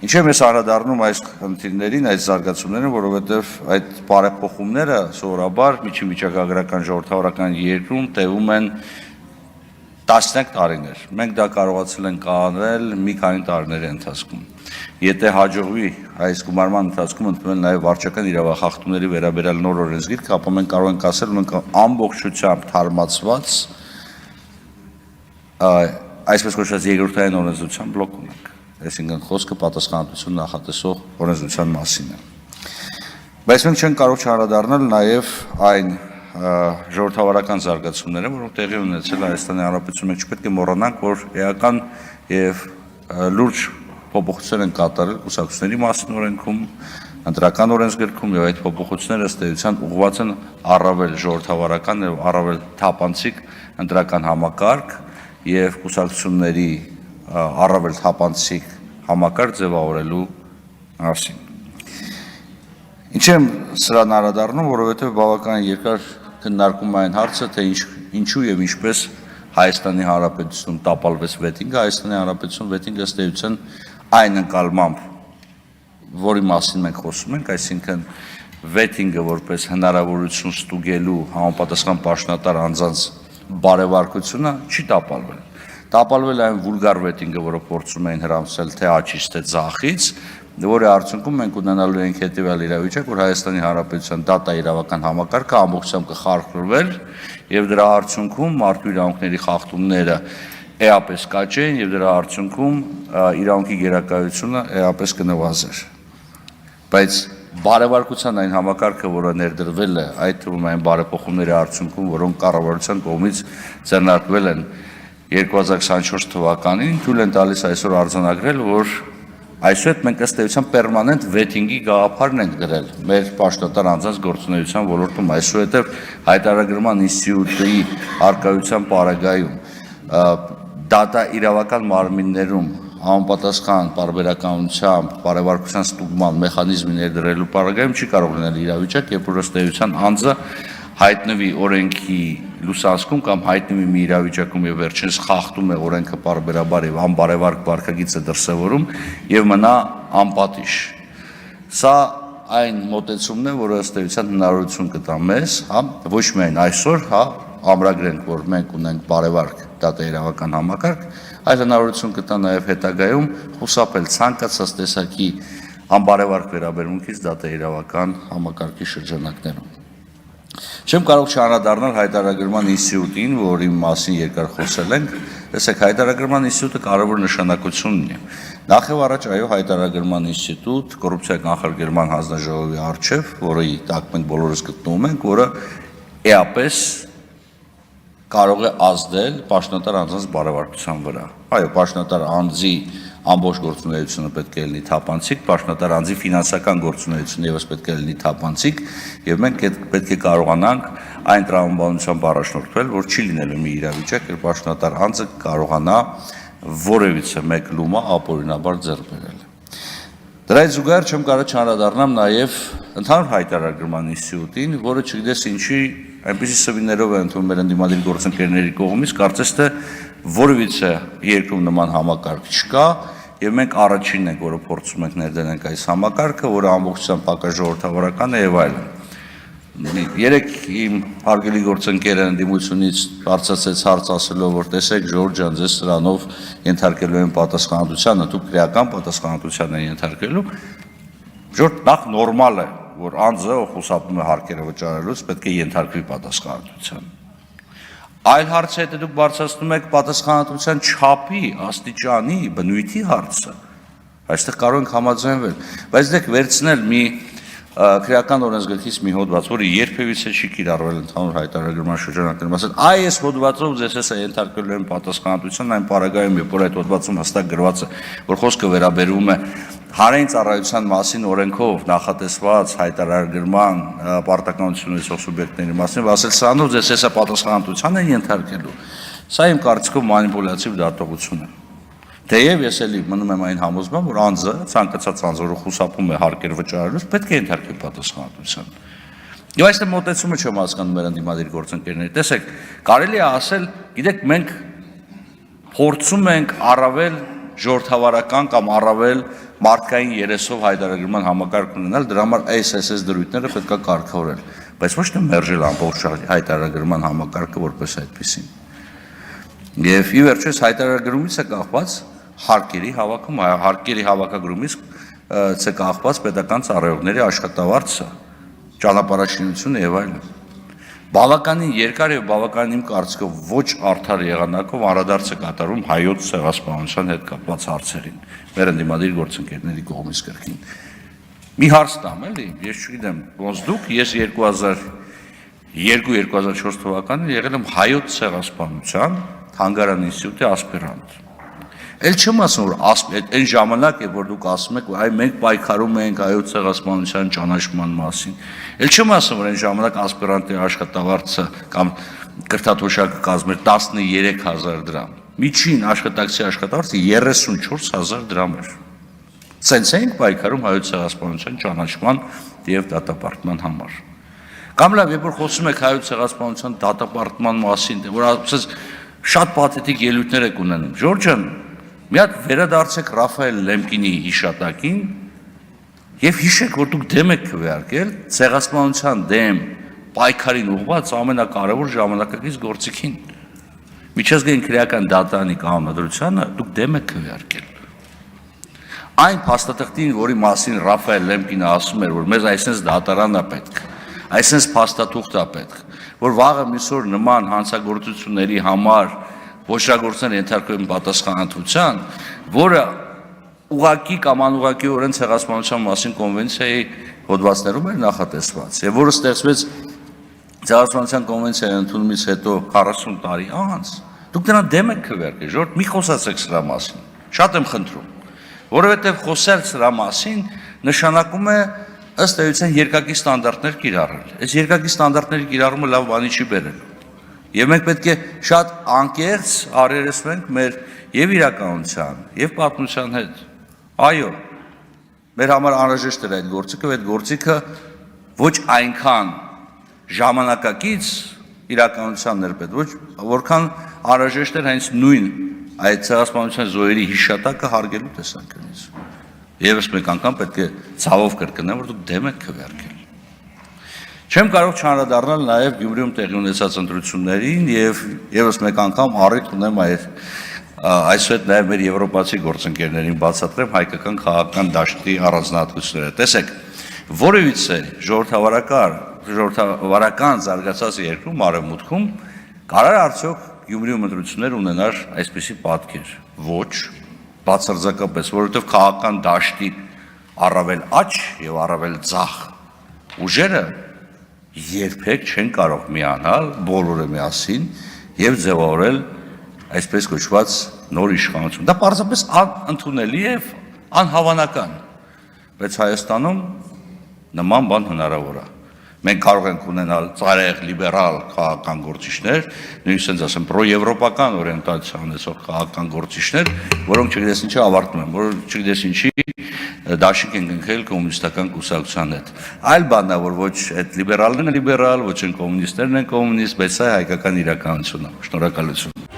Ինչ եմ ես անդրադառնում այս խնդիրներին, այս զարգացումներին, որովհետև այդ բարեփոխումները սովորաբար միջին-վիճակագրական ժողովրդավարական երկրում տևում են տասնյակ տարիներ։ Մենք դա կարողացել ենք անել մի քանի տարիների ընթացքում։ Եթե հաջողվի այս գումարման ընթացքում ընդունել նաև վարչական իրավախախտումների վերաբերյալ նոր օրենսգիրք, ապա մենք կարող ենք ասել, մենք ամբողջությամբ թարմացված այսպես կոչված երկրորդային օրենսդրության բլոկ ունենք։ Այսինքն խոսքը պատասխանատվություն նախատեսող օրենսդրության մասին է։ Բայց մենք չենք կարող չանդրադառնալ նաև այն ժողովրդավարական զարգացումները, որոնք տեղի ունեցել Հայաստանի Հանրապետությունում, մենք չպետք է մոռանանք, որ էական եւ լուրջ փոփոխություններ են կատարել կուսակցությունների մասին օրենքում, ընտրական օրենսգրքում եւ այդ փոփոխությունները ըստ էության ուղղված են առավել ժողովրդավարական եւ առավել թափանցիկ ընտրական համակարգ եւ կուսակցությունների առավել թափանցիկ համակարգ ձևավորելու մասին։ Ինչ եմ սրան անդրադառնում, որովհետև բավական երկար քննարկում այն հարցը, թե ինչու եւ ինչպես Հայաստանի Հանրապետությունում տապալվեց վետինգը, Հայաստանի Հանրապետությունում վետինգը ըստ էության այն ընկալմամբ, որի մասին մենք խոսում ենք, այսինքն վետինգը որպես հնարավորություն ստուգելու համապատասխան պաշտոնատար անձանց բարեվարկությունը չի տապալվել։ Տապալվել այն վուլգար վետինգը, որը փորձում էին հրամցնել թե աջից, թե ձախից, որի արդյունքում մենք ունենալու ենք հետևյալ իրավիճակ, որ Հայաստանի Հանրապետության դատա իրավական համակարգը ամբողջությամբ կխարխլվեր եւ դրա արդյունքում մարդու իրավունքների խախտումները էապես կաճեն եւ դրա արդյունքում իրավունքի գերակայությունը էապես կնվազեր։ Բայց բարեվարկության այն համակարգը, որը ներդրվել է, այդ թվում այն բարեփոխումների արդյունքում, որոնք կառավարության կողմից ձեռնարկվել են 2024 թվականին, թույլ են տալիս այսօր արձանագրել, որ այսուհետ մենք ըստ էության պերմանենտ վետինգի գաղափարն ենք դրել մեր պաշտոնատար անձանց գործունեության ոլորտում, այսուհետև հայտարարագրման ինստիտուտի առկայության պարագայում դատա իրավական մարմիններում համապատասխան պարբերականությամբ բարեվարկության ստուգման մեխանիզմի ներդրելու պարագայում չի կարող լինել իրավիճակ, երբ որ ըստ էության անձը հայտնվի օրենքի լուսանցքում կամ հայտնվի մի իրավիճակում եւ վերջինս խախտում է օրենքը պարբերաբար եւ անբարևարկ վարքագիծը դրսեւորում եւ մնա անպատիժ։ Սա այն մոտեցումն է, որը ըստ էության հնարավորություն կտա մեզ, ոչ միայն այսօր, ամրագրենք, որ մենք ունենք բարևարկ դատա իրավական համակարգ, այլ հնարավորություն կտա նաեւ հետագայում խուսափել ցանկացած տեսակի անբարևարկ վերաբերմունքից դատա իրավական համակարգի շրջանակներում։ Չեմ կարող չանդրադառնալ հայտարարագրման ինստիտուտին, որի մասին երկար խոսել ենք, տեսեք հայտարարագրման ինստիտուտը կարևոր նշանակություն ունի։ Նախ եւ առաջ այո հայտարարագրման ինստիտուտ կոռուպցիա կանխարգելման հանձնաժողովի առջև, որի տակ մենք բոլորս գտնվում ենք, որը էապես կարող է ազդել պաշտոնատար անձանց բարեվարկության վրա։ Այո, պաշտոնատար անձի ամբողջ գործունեությունը պետք է լինի թափանցիկ, պաշտոնատար անձի ֆինանսական գործունեությունը ևս պետք է լինի թափանցիկ, եւ մենք պետք է կարողանանք այն տրամաբանությամբ առաջնորդվել, որ չի լինելու մի իրավիճակ, երբ պաշտոնատար անձը կարողանա որևիցե մեկ լումա ապօրինաբար ձեռք բերել։ Դրա հետ զուգահեռ չեմ կարող չանդրադառնամ նաեւ ընդհանուր հայտարարագրման ինստիտուտին, որը չգիտես ինչի այնպիսի սվիներով է ընդունում մեր ընդդիմադիր գործընկերների կողմից, կարծես թե որևիցե երկրում նման համակարգ չկա, եւ մենք առաջինն ենք, որը փորձում ենք ներդնենք այս համակարգը, որը ամբողջությամբ պակաժողովրդավարական է եւ այլն։ Երեք իմ հարգելի գործընկերը ընդդիմությունից բարձրացեց հարց ասելով, որ տեսեք Ժորժ ջան, ձեզ սրանով ենթարկելու են պատասխանատվությանը, դուք քրեական պատասխանատվության են ենթարկելու։ Ժորժ, նախ նորմալ է, որ անձը խուսափում է հարկերը վճարելուց, պետք է ենթարկվի պատասխանատվության։ Այլ հարցը եթե դուք բարձրացնում եք պատասխանատվության չափի, աստիճանի, բնույթի հարցը, այստեղ կարող ենք համաձայնվել, բայց դեք վերցնել մի քրեական օրենսգրքից մի հոդված, որը երբևիցե չի կիրառվել ընդհանուր հայտարարագրման շրջանակներում, ասել, այ այս հոդվածով ձեզ հեսա ենթարկելու են պատասխանատվության, այն պարագայում, երբ որ այդ հոդվածում հստակ գրված է, որ խոսքը վերաբերում է հանրային ծառայության մասին օրենքով նախատեսված հայտարարագրման պարտականություն ունեցող սուբյեկտների մասին, ասել սրանով ձեզ հեսա պատասխանատվության են ենթարկելու։ Սա իմ կարծիքով մանիպուլյատիվ դատողություն է։ Թեև ես էլի մնում եմ այն համոզման, որ անձը ցանկացած անձ, որը խուսափում է հարկեր վճարելուց, պետք է ենթարկվի պատասխանատվության։ Եվ այստեղ մոտեցումը չեմ հասկանում մեր ընդդիմադիր գործընկերների։ Տեսեք, կարելի է ասել, գիտեք, մենք փորձում ենք առավել ժողովրդավարական կամ առավել մարդկային երեսով հայտարարման համակարգ ունենալ, դրա համար այս դրույթները պետք է կարգավորել, բայց ոչ թե մերժել ամբողջ հայտարարման համակարգը որպես այդպեսին։ Եվ ի վերջո հայտարարումից է կախված հարկերի հավաքագրումից է կախված պետական ծառայողների աշխատավարձը, ճանապարհաշինությունը եւ այլն։ Բավականին երկար եւ բավականին իմ կարծիքով ոչ արդար եղանակով անդրադարձ է կատարվում հայոց ցեղասպանության հետ կապված հարցերին, մեր ընդդիմադիր գործընկերների կողմից կրկին։ Մի հարց տամ, էլի, ես չգիտեմ, ոնց դուք, ես 2002-2004 թվականին եղել եմ հայոց ցեղասպանության Թանգարան ինստիտուտի ասպիրանտ։ Էլ չեմ ասում, որ այն ժամանակ է, որ դուք ասում եք, այ մենք պայքարում ենք հայոց ցեղասպանության ճանաչման մասին։ Էլ չեմ ասում, որ այն ժամանակ ասպիրանտի աշխատավարձը կամ կրթաթոշակը կազմեր 13000 դրամ։ Միջին աշխատակցի աշխատավարձը 34000 դրամ էր։ Սենց ենք պայքարում հայոց ցեղասպանության ճանաչման եւ դատապարտման համար։ Կամ լավ, երբ որ խոսում եք հայոց ցեղասպանության դատապարտման մասին, որ ասես շատ պաթետիկ ելույթներ եք ունենում։ Ժորժ ջան, մի հատ վերադարձեք Ռաֆայել Լեմկինի հիշատակին եւ հիշեք, որ դուք դեմ եք քվեարկել ցեղասպանության դեմ պայքարին ուղղված ամենակարևոր ժամանակակից գործիքին։ Միջազգային քրեական դատարանի կանոնադրությանը դուք դեմ եք քվեարկել։ Այն փաստաթղթին, որի մասին Ռաֆայել Լեմկինը ասում էր, որ մեզ այսպես դատարան է պետք, այսպես փաստաթուղթ է պետք, որ վաղը միսօր նման հանցագործությունների համար ոչրագործներ ենթարկվում պատասխանատվության, որը ուղղակի կամ անուղղակիորեն ցեղասպանության մասին կոնվենցիայի հոդվածներում էր նախատեսված, եւ որը ստեղծվեց ցեղասպանության կոնվենցիայի ընդունումից հետո 40 տարի անց, դուք դրան դեմ եք քվեարկել, ժողովուրդ, մի խոսացեք սրա մասին, շատ եմ խնդրում, որովհետեւ խոսել սրա մասին նշանակում է ըստ էության երկակի ստանդարտներ կիրառել։ Այս երկակի ստանդարտների կիրառումը լավ բանի չի բերել։ Եվ մենք պետք է շատ անկեղծ առերեսվենք մեր եւ իրականության, եւ պատմության հետ։ Այո, մեր համար անհրաժեշտ էր այդ գործիքը, այդ գործիքը ոչ այնքան ժամանակակից իրականությանն էր պետք, ոչ որքան անհրաժեշտ էր հենց նույն այդ ցեղասպանության զոհերի հիշատակը հարգելու տեսանկյունից։ Եվս մեկ անգամ պետք է ցավով կրկնեմ, որ դուք դեմ եք քվեարկել։ Չեմ կարող չանդրադառնալ նաև Գյումրիում տեղի ունեցած ընտրություններին եւ եւս մեկ անգամ առիթ ունեմ այսուհետ նաև մեր եվրոպացի գործընկերներին բացատրեմ հայկական քաղաքական դաշտի առանձնահատկությունները։ Տեսեք, որևիցե ժողովրդավարական զարգացած երկրում արևմուտքում կարող արդյոք Գյումրիում ընտրություններ ունենար այսպիսի պատկեր։ Ոչ, բացարձակապես, որովհետև քաղաքական դաշտի առավել աճ եւ առավել ձախ ուժերը երբեք չեն կարող միանալ բոլորը միասին եւ ձևավորել այսպես կոչված նոր իշխանություն։ Դա պարզապես անընդունելի է, անհավանական, բայց Հայաստանում նման բան հնարավոր է։ Մենք կարող ենք ունենալ ծայրահեղ լիբերալ քաղաքական գործիչներ, նույնիսկ ասեմ, ասեմ պրոեվրոպական օրիենտացիա ունեցող քաղաքական գործիչներ, որոնք չգիտես ինչի ավարտում են, որ չգիտես ինչի դաշինք են ընկել կոմունիստական կուսակցության հետ։ Այլ բանն է, որ ոչ այդ լիբերալներն են լիբերալ, ոչ են կոմունիստներն են կոմունիստ, բայց սա հայկական իրականությունն է։ Շնորհակալություն։